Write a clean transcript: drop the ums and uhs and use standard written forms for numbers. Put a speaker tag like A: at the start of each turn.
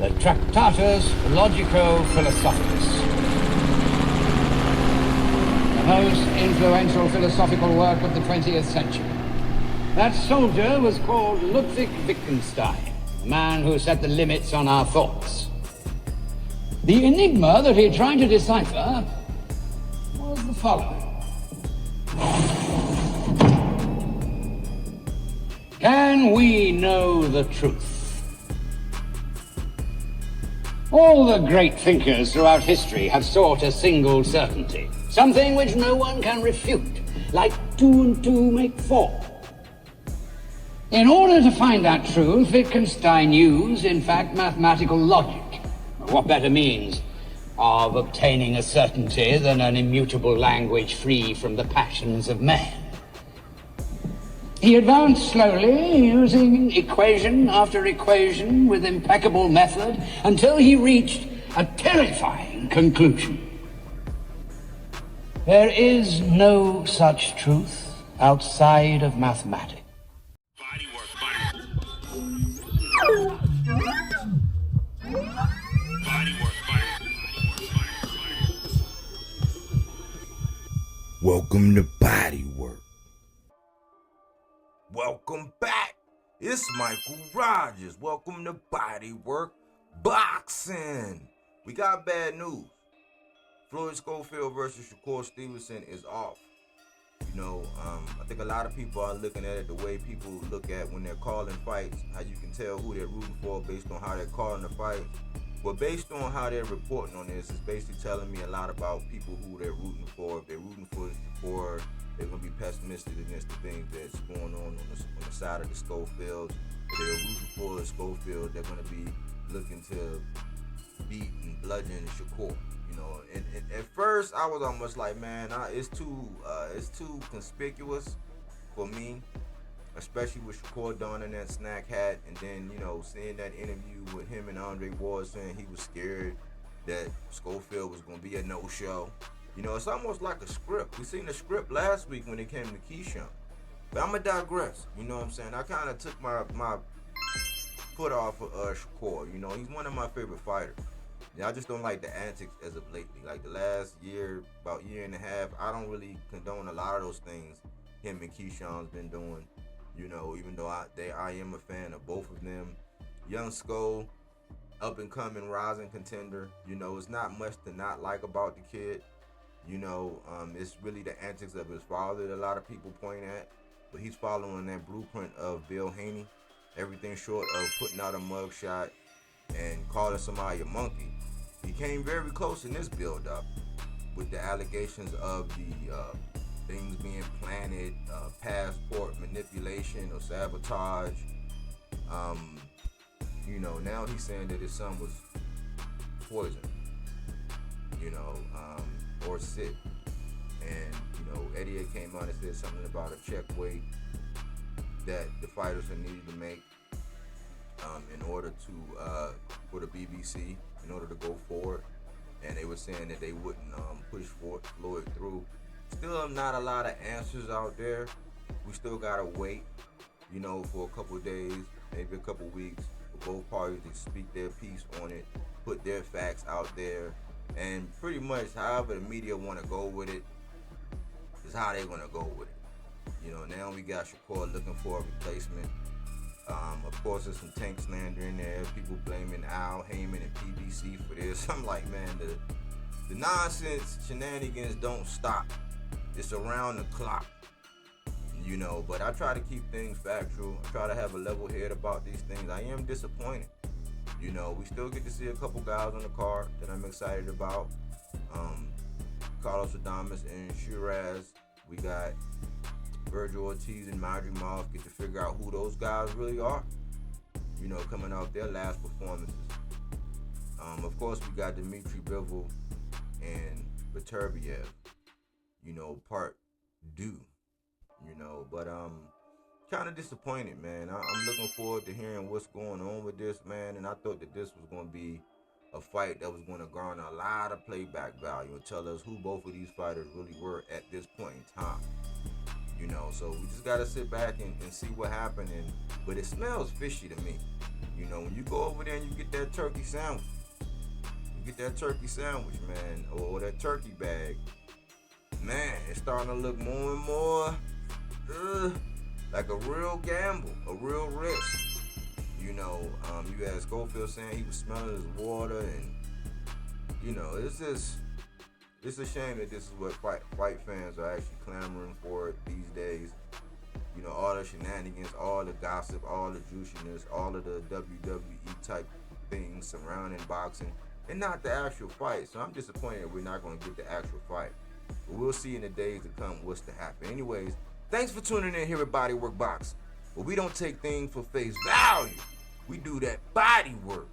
A: the Tractatus Logico-Philosophicus, the most influential philosophical work of the 20th century. That soldier was called Ludwig Wittgenstein, the man who set the limits on our thoughts. The enigma that he tried to decipher was the following. Can we know the truth? All the great thinkers throughout history have sought a single certainty, something which no one can refute, like 2 and 2 make 4. In order to find that truth, Wittgenstein used, in fact, mathematical logic. What better means of obtaining a certainty than an immutable language free from the passions of man? He advanced slowly, using equation after equation with impeccable method, until he reached a terrifying conclusion. There is no such truth outside of mathematics.
B: Welcome to Bodywork. Welcome back. It's Michael Rogers. Welcome to Bodywork Boxing. We got bad news. Floyd Schofield versus Shakur Stevenson is off. You know, I think a lot of people are looking at it the way people look at when they're calling fights, how you can tell who they're rooting for based on how they're calling the fight. But based on how they're reporting on this, it's basically telling me a lot about people who they're rooting for. If they're rooting for Shakur, they're going to be pessimistic against the things that's going on the side of the Schofield. If they're rooting for Schofield, they're going to be looking to beat and bludgeon Shakur. You know, and at first I was almost like, man, it's too conspicuous for me, especially with Shakur donning that snack hat, and then, you know, seeing that interview with him and Andre Ward saying he was scared that Schofield was going to be a no-show. You know, it's almost like a script. We seen the script last week when it came to Keyshawn. But I'm going to digress. You know what I'm saying? I kind of took my foot off of Shakur. You know, he's one of my favorite fighters. Yeah, I just don't like the antics as of lately. Like the last year, about year and a half, I don't really condone a lot of those things him and Keyshawn's been doing. You know, even though I am a fan of both of them. Young Skull, up and coming, rising contender. You know, it's not much to not like about the kid. You know, it's really the antics of his father that a lot of people point at. But he's following that blueprint of Bill Haney. Everything short of putting out a mugshot and calling somebody a monkey. He came very close in this build-up with the allegations of the things being planted, passport manipulation or sabotage. You know, now he's saying that his son was poisoned, you know, or sick. And, you know, Eddie came out and said something about a check weight that the fighters are needed to make in order to, for the BBC, in order to go forward. And they were saying that they wouldn't push Floyd through. Still not a lot of answers out there. We still gotta wait, you know, for a couple of days, maybe a couple of weeks, for both parties to speak their piece on it, put their facts out there, and pretty much however the media want to go with it is how they're gonna go with it. You know, now we got Shakur looking for a replacement. Of course, there's some tank slander in there. People blaming Al Heyman and PBC for this. I'm like, man, the nonsense shenanigans don't stop. It's around the clock, you know. But I try to keep things factual. I try to have a level head about these things. I am disappointed. You know, we still get to see a couple guys on the card that I'm excited about. Carlos Adames and Shiraz. We got Virgil Ortiz and Madri Moss. Get to figure out who those guys really are, you know, coming off their last performances. Of course, we got Dmitry Bivol and Beterbiev, you know, part due, you know, but kind of disappointed, man. I'm looking forward to hearing what's going on with this, man, and I thought that this was going to be a fight that was going to garner a lot of playback value and tell us who both of these fighters really were at this point in time. You know, so we just got to sit back and see what happened. But it smells fishy to me. You know, when you go over there and you get that turkey sandwich, man, or that turkey bag, man, it's starting to look more and more like a real gamble, a real risk. You know, you had Schofield saying he was smelling his water, and you know, it's a shame that this is what fight fans are actually clamoring for these days. You know, all the shenanigans, all the gossip, all the juiciness, all of the WWE type things surrounding boxing, and not the actual fight. So I'm disappointed that we're not going to get the actual fight. But we'll see in the days to come what's to happen. Anyways, thanks for tuning in here at Bodywork Boxing. But we don't take things for face value. We do that body work.